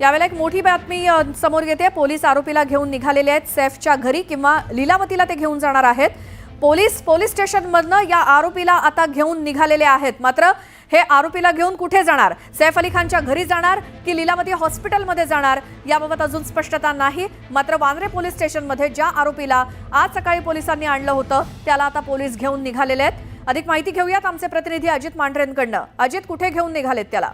यावेळेला एक मोठी बातमी समोर येते। पोलीस आरोपीला घेऊन निघालेले आहेत। सैफच्या घरी किंवा लीलावतीला ते घेऊन जाणार आहेत। पोलीस स्टेशनमधनं या आरोपीला आता घेऊन निघालेले आहेत। मात्र हे आरोपीला घेऊन कुठे जाणार? सैफ अली खानच्या घरी जाणार की लीलावती हॉस्पिटलमध्ये जाणार याबाबत अजून स्पष्टता नाही। मात्र वांद्रे पोलीस स्टेशनमध्ये ज्या आरोपीला आज सकाळी पोलिसांनी आणलं होतं त्याला आता पोलीस घेऊन निघालेले आहेत। अधिक माहिती घेऊयात आमचे प्रतिनिधी अजित मांढरेंकडनं। अजित, कुठे घेऊन निघालेत त्याला?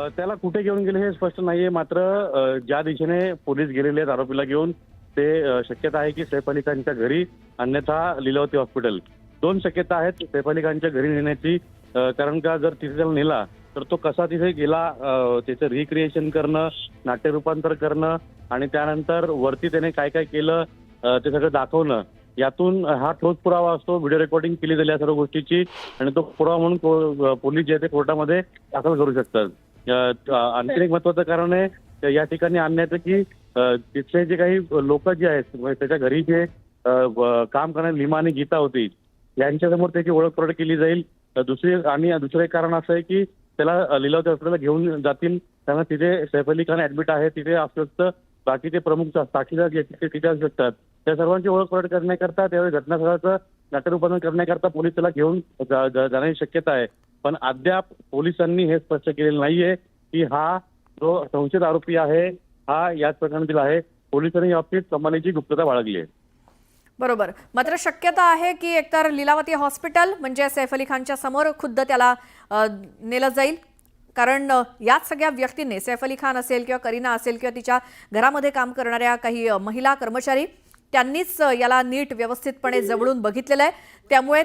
त्याला कुठे घेऊन गेले हे स्पष्ट नाहीये। मात्र ज्या दिशेने पोलीस गेलेले आहेत आरोपीला घेऊन, ते शक्यता आहे की सैफ अली खानच्या घरी, अन्यथा लीलावती हॉस्पिटल। दोन शक्यता आहेत सैफ अली खानच्या घरी नेण्याची। कारण का जर तिथे त्याला नेला तर तो कसा तिथे गेला, त्याचं रिक्रिएशन करणं, नाट्य रूपांतर करणं आणि त्यानंतर वरती त्याने काय काय केलं ते सगळं दाखवणं, यातून हा ठोस पुरावा असतो। व्हिडिओ रेकॉर्डिंग केली जाईल या सर्व गोष्टीची आणि तो पुरावा म्हणून पोलीस जे ते कोर्टामध्ये दाखल करू शकतात। आणखी एक महत्वाचं कारण आहे या ठिकाणी आणण्याचं की तिथले जे काही लोक जे आहेत, त्याच्या घरी जे काम करणारी लीमा आणि गीता होती, यांच्यासमोर त्याची ओळख पडताळ केली जाईल। दुसरं एक कारण असं आहे की त्याला लीलावती हॉस्पिटलला घेऊन जातील, त्यांना तिथे सैफ अली खान ऍडमिट आहे, तिथे असू शकतं बाकीचे प्रमुख साक्षीदार जे तिथे असू शकतात। त्या सर्वांची ओळख पडताळ करण्याकरता, त्यावेळी घटनास्थळाचं नाट्यरूपांतर करण्याकरता पोलीस त्याला घेऊन जाण्याची शक्यता आहे। पण अद्याप पोलिसांनी हे स्पष्ट केलेलं नाहीये की हा जो संशयित आरोपी आहे हा याच प्रकरणातील आहे। पोलिसांनी याबाबतीत कमालीची गुप्तता बाळगली आहे। बरोबर। मात्र शक्यता आहे की एकतर लीलावती हॉस्पिटल म्हणजे सैफ अली खानच्या समोर खुद्द त्याला नेलं जाईल, कारण याच सगळ्या व्यक्तींनी, सैफ अली खान असेल किंवा करीना असेल किंवा तिच्या घरामध्ये काम करणाऱ्या काही महिला कर्मचारी, त्यांनीच याला नीट व्यवस्थितपणे जवळून बघितलेलं आहे। त्यामुळे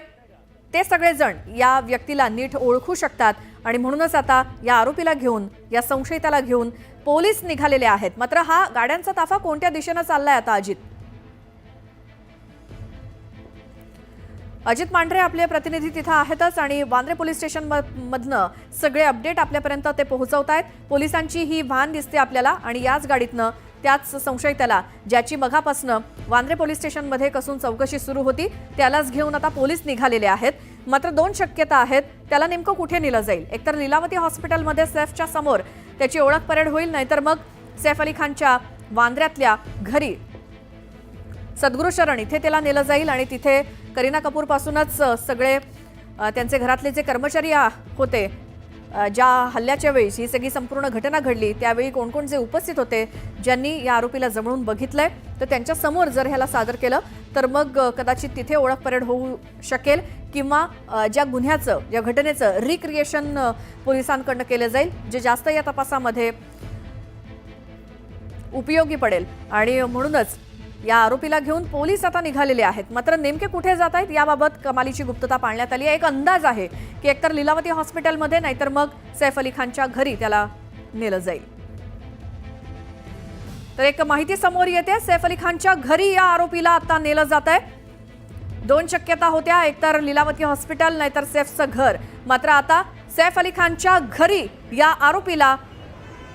ते सगळेजण या व्यक्तीला नीट ओळखू शकतात आणि म्हणूनच आता या आरोपीला घेऊन, या संशयिताला घेऊन पोलीस निघालेले आहेत। मात्र हा गाड्यांचा ताफा कोणत्या दिशेने चाललाय आता? अजित मांढरे आपले प्रतिनिधी तिथे आहेतच आणि वांद्रे पोलीस स्टेशन मधनं सगळे अपडेट आपल्यापर्यंत ते पोहोचवतायत। पोलिसांची ही व्हान दिसते आपल्याला आणि याच गाडीतनं त्याच संशयिताला, ज्याची मघापासनं वांद्रे पोलीस स्टेशनमध्ये कसून चौकशी सुरू होती, त्यालाच घेऊन आता पोलीस निघालेले आहेत। मात्र दोन शक्यता आहेत, त्याला नेमकं कुठे नेलं जाईल? एकतर लीलावती हॉस्पिटलमध्ये सैफच्या समोर त्याची ओळख परेड होईल, नाहीतर मग सैफ अली खानच्या वांद्र्यातल्या घरी सद्गुरू शरण इथे त्याला नेलं जाईल आणि तिथे करीना कपूर पासूनच सगळे त्यांचे घरातले जे कर्मचारी होते, ज्या हल्ल्याच्या वेळी ही सगळी संपूर्ण घटना घडली त्यावेळी कोण कोण जे उपस्थित होते, ज्यांनी या आरोपीला जमवून बघितलंय, तर त्यांच्या समोर जर ह्याला सादर केलं तर मग कदाचित तिथे ओळख परेड होऊ शकेल किंवा ज्या गुन्ह्याचं, ज्या घटनेचं रिक्रिएशन पोलिसांकडनं केलं जाईल, जे जास्त या तपासामध्ये उपयोगी पडेल। आणि म्हणूनच या आरोपीला घेऊन पोलीस आता निघालेले आहेत। मात्र नेमके कुठे जात आहेत याबाबत कमालीची गुप्तता पाळण्यात आली आहे। एक अंदाज आहे की एकतर लीलावती हॉस्पिटलमध्ये, नाहीतर मग सैफ अली खानच्या घरी त्याला नेलं जाईल। तर एक माहिती समोर येते, सैफ अली खानच्या घरी या आरोपीला आता नेलं जात आहे। दोन शक्यता होत्या, एकतर लीलावती हॉस्पिटल नाहीतर सैफचं घर। मात्र आता सैफ अली खानच्या घरी या आरोपीला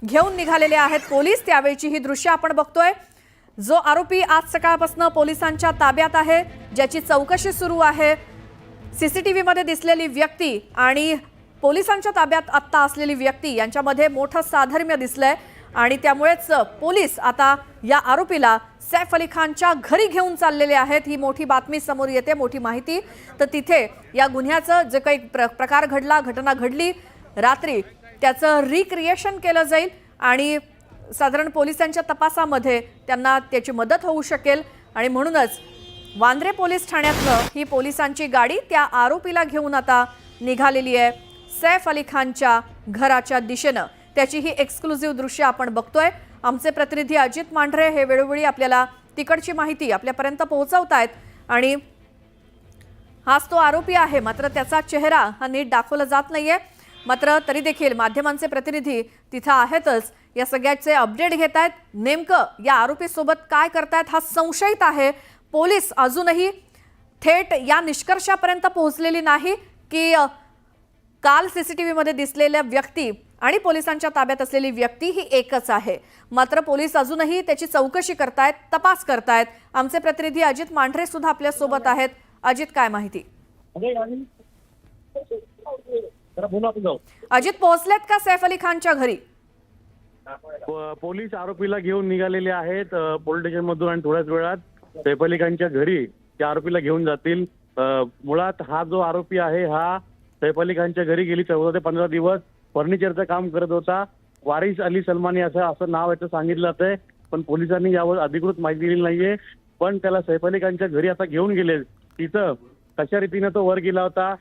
घेऊन निघालेले आहेत पोलीस। त्यावेळची ही दृश्य आपण बघतोय। जो आरोपी आज सकाळपासून पोलिसांच्या ताब्यात आहे, ज्याची चौकशी सुरू आहे, सीसीटीव्ही मध्ये दिसलेली व्यक्ती आणि पोलिसांच्या ताब्यात आत्ता असलेली व्यक्ती यांच्यामध्ये मोठं साधर्म्य दिसलंय आणि त्यामुळेच पोलीस आता या आरोपीला सैफ अली खानच्या घरी घेऊन चाललेले आहेत। ही मोठी बातमी समोर येते, मोठी माहिती। तर तिथे या गुन्ह्याचं जे काही प्रकार घडला, घटना घडली रात्री, त्याचं रिक्रिएशन केलं जाईल आणि साधारण पोलिसांच्या तपासामध्ये त्यांना त्याची मदत होऊ शकेल। आणि म्हणूनच वांद्रे पोलीस ठाण्यातनं ही पोलिसांची गाडी त्या आरोपीला घेऊन आता निघालेली आहे सैफ अली खानच्या घराच्या दिशेनं। त्याची ही एक्सक्लुझिव्ह दृश्य आपण बघतोय। आमचे प्रतिनिधी अजित मांढरे हे वेळोवेळी आपल्याला तिकडची माहिती आपल्यापर्यंत पोहोचवतायत आणि हाच तो आरोपी आहे, मात्र त्याचा चेहरा हा नीट दाखवला जात नाहीये। मात्र तरी देखील माध्यमांचे प्रतिनिधी तिथं आहेतच, या सगळ्याचे अपडेट घेत आहेत। नेमकं या आरोपीसोबत काय करतायत? हा संशयित आहे। पोलीस अजूनही थेट या निष्कर्षापर्यंत पोहोचलेली नाही की काल सीसीटीव्ही मध्ये दिसलेल्या व्यक्ती आणि पोलिसांच्या ताब्यात असलेली व्यक्ती ही एकच आहे। मात्र पोलीस अजूनही त्याची चौकशी करतायत, तपास करतायत। आमचे प्रतिनिधी अजित मांढरे सुद्धा आपल्या सोबत आहेत। अजित, काय माहिती? अजित, पोहोचलेत का सैफ अली खानच्या घरी? पोलीस आरोपीला घेऊन निघालेले आहेत पोलीस स्टेशन मधून आणि थोड्याच वेळात सैफ अली खानच्या घरी त्या आरोपीला घेऊन जातील. मुळात हा जो आरोपी आहे हा सैफ अली खानच्या घरी गेली 14 ते 15 दिवस फर्निचरचं काम करत होता. वारिस अली सलमानी असं नाव याचं सांगितलं जातंय, पण पोलिसांनी यावर अधिकृत माहिती दिली नाहीये. पण त्याला सैफ अली खानच्या घरी आता घेऊन गेले. तिथं कशा रीतीने तो वर गेला होता,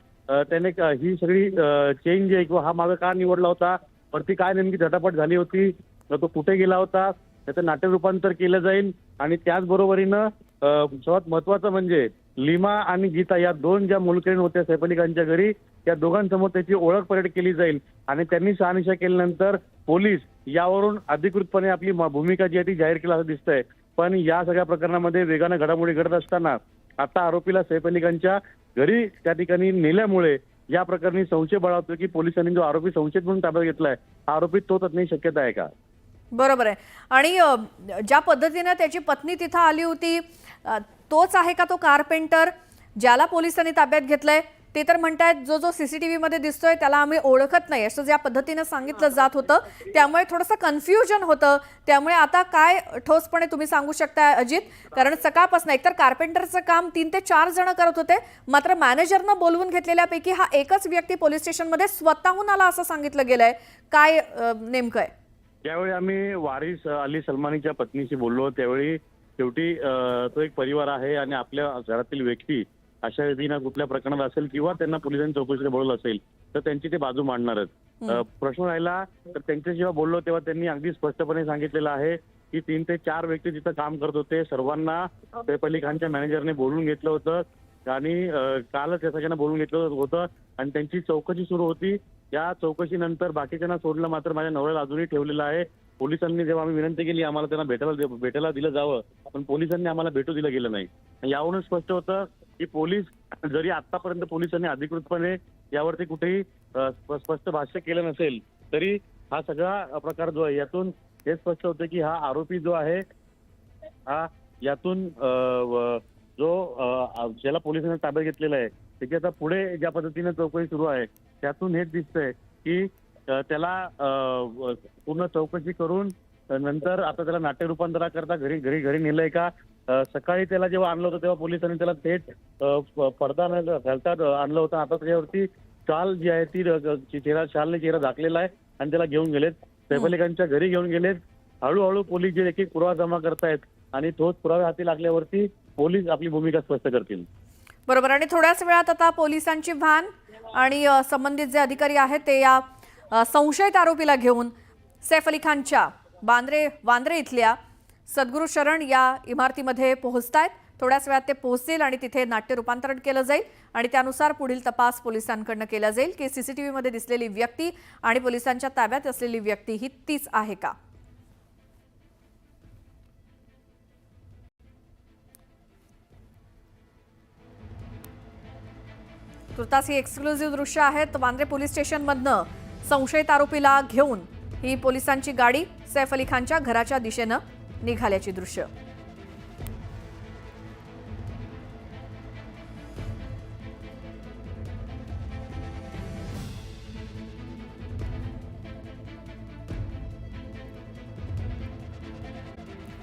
त्याने ही सगळी चेंज आहे किंवा हा मार्ग का निवडला होता, वरती काय नेमकी झटापट झाली होती, तो कुठे गेला होता, त्याचं नाट्य रूपांतर केलं जाईल. आणि त्याचबरोबरीनं सर्वात महत्वाचं म्हणजे लीमा आणि गीता या दोन ज्या मुलकरीण होत्या सैफ अली खानच्या घरी, त्या दोघांसमोर त्याची ओळख परेड केली जाईल. आणि त्यांनी शहानिशा केल्यानंतर पोलीस यावरून अधिकृतपणे आपली भूमिका जी आहे ती जाहीर केली असं दिसतंय. पण या सगळ्या प्रकरणामध्ये वेगानं घडामोडी घडत असताना आता आरोपीला सैफ अली खानच्या घरी त्या ठिकाणी नेल्यामुळे या प्रकरणी संशय बळावतो की पोलिसांनी जो आरोपी संशयित म्हणून ताब्यात घेतलाय हा आरोपी तोच असण्याची शक्यता आहे का? बरोबर आहे. आणि ज्या पद्धतीने त्याची पत्नी तिथं आली होती, तोच आहे का तो कारपेंटर ज्याला पोलिसांनी ताब्यात घेतलंय? ते तर म्हणतायत जो जो सीसीटीव्ही मध्ये दिसतोय त्याला आम्ही ओळखत नाही असं ज्या पद्धतीने सांगितलं जात होतं, त्यामुळे थोडंसं कन्फ्युजन होतं. त्यामुळे आता काय ठोसपणे तुम्ही सांगू शकता अजित? कारण सकाळपासून एकतर कारपेंटरचं काम 3 ते 4 जण करत होते, मात्र मॅनेजरनं बोलवून घेतलेल्यापैकी हा एकच व्यक्ती पोलीस स्टेशनमध्ये स्वतःहून आला असं सांगितलं गेलंय. काय नेमकं आहे? ज्यावेळी आम्ही वारिस अली सलमानीच्या पत्नीशी बोललो त्यावेळी शेवटी तो एक परिवार आहे आणि आपल्या घरातील व्यक्ती अशा रीतीनं कुठल्या प्रकरणात असेल किंवा त्यांना पोलिसांनी चौकशीला बोलवलं असेल तर त्यांची ते बाजू मांडणारच. प्रश्न राहिला तर त्यांच्या जेव्हा बोललो तेव्हा त्यांनी अगदी स्पष्टपणे सांगितलेलं आहे की 3 ते 4 व्यक्ती तिथं काम करत होते. सर्वांना सैफ अली खानच्या मॅनेजरने बोलून घेतलं होतं आणि कालच या सगळ्यांना बोलून घेतलं होतं आणि त्यांची चौकशी सुरू होती. या चौकशीनंतर बाकीच्यांना सोडलं, मात्र माझ्या नवऱ्याला अजूनही ठेवलेलं आहे. पोलिसांनी जेव्हा आम्ही विनंती केली आम्हाला त्यांना भेटायला दिलं जावं, पण पोलिसांनी आम्हाला भेटू दिलं गेलं नाही. यावरून स्पष्ट होतं की पोलीस जरी आतापर्यंत पोलिसांनी अधिकृतपणे यावरती कुठेही स्पष्ट भाष्य केलं नसेल तरी हा सगळा प्रकार जो आहे यातून हे स्पष्ट होतं की हा आरोपी जो आहे हा यातून जो ज्याला पोलिसांनी ताब्यात घेतलेला आहे त्याची आता पुढे ज्या पद्धतीने चौकशी सुरू आहे त्यातून हेच दिसतंय की त्याला पूर्ण चौकशी करून नंतर आता त्याला नाट्य रूपांतराकरता घरी नेलंय का? सकाळी त्याला जेव्हा आणलं होतं तेव्हा पोलिसांनी त्याला थेट पडदा घालतात आणलं होतं. आता त्याच्यावरती शाल जी आहे ती शालने चेहरा झाकलेला आहे आणि त्याला घेऊन गेलेत. सैफ अली खानच्या घरी घेऊन गेलेत. हळूहळू पोलीस जे एक पुरावा जमा करतायत आणि तोच पुरावे हाती लागल्यावरती पोलीस आपली भूमिका स्पष्ट करतील. बरोबर. आणि थोड्याच वेळात आता पोलिसांची व्हॅन आणि संबंधित जे अधिकारी आहेत ते या संशयित आरोपीला घेऊन सैफ अली खानच्या वांद्रे इथल्या सद्गुरू शरण या इमारतीमध्ये पोहोचतायत. थोड्याच वेळात ते पोहोचतील आणि तिथे नाट्य रूपांतरण केलं जाईल आणि त्यानुसार पुढील तपास पोलिसांकडनं केला जाईल की सीसीटीव्ही मध्ये दिसलेली व्यक्ती आणि पोलिसांच्या ताब्यात असलेली व्यक्ती ही तीच आहे का. तुर्तास ही एक्सक्लुझिव्ह दृश्य आहेत वांद्रे पोलीस स्टेशनमधनं संशयित आरोपीला घेऊन ही पोलिसांची गाडी सैफ अली खानच्या घराच्या दिशेनं निघाल्याची दृश्य.